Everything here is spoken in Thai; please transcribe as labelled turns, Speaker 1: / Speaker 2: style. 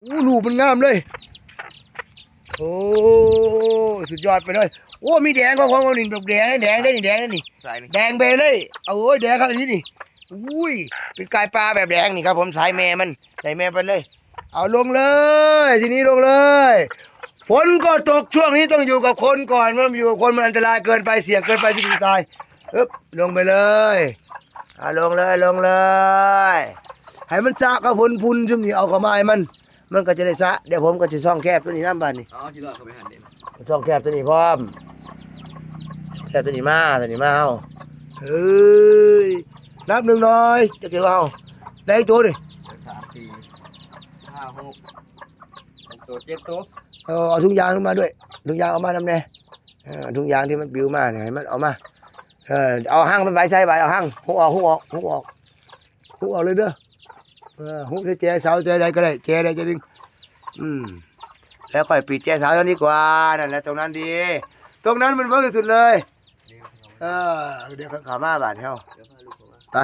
Speaker 1: อู้ลูกมันงามเลยโอ้สุดยอดไปเลยโอ้มีแดงของนี่ดอกแดงแดงได้นี่แดงได้นี่
Speaker 2: สายนี่
Speaker 1: แดงไปเลยเอาโอ้ยแดงครับอันนี้นี่อุ้ยเป็นกายปลาแบบแดงนี่ครับผมสายแม่มันสายแม่ไปเลยเอาลงเลยทีนี้ลงเลยฝนก็ตกช่วงนี้ต้องอยู่กับคนก่อนมันอยู่กับคนมันอันตรายเกินไปเสี่ยงเกินไปที่จะตายอึ๊บลงไปเลยเอาลงเลยลงเลยให้มันสะกับฝนพุ่นชุ่มนี่เอาเข้ามาให้มันก็จะได้สะเดี๋ยวผมก็จะซ่องแคบตัวนี้น้ำบานนี่
Speaker 2: อ๋อที่รอดเขาไปหันเด่น
Speaker 1: ช่องแคบตัวนี้พร้อมแคบตัวนี้มาเอาเฮ้ยนับหนึ่งหน่อยจะเกี่ยวเอาได้อีกตัวดิ
Speaker 2: 3 4 5 6 6ตัว7ตัว
Speaker 1: เอาถุงยางขึ้นมาด้วยถุงยางเอามานำแน่ถุงยางที่มันปลิวมาเนี่ยให้มันเอามาเอาห้างมันไปใส่ไปเอาห้างหุบออกเลยเด้อหุบที่แจเสาแจใดก็ได้แจใดจะดึงแล้วค่อยปิดแจเสาเท่านี้กว่านั่นแหละตรงนั้นดีตรงนั้นมันเวิร์กที่สุดเลยเดี๋ยวขามาบาดเฮา
Speaker 2: เดี๋ยวพาลูกเขามา
Speaker 1: ไป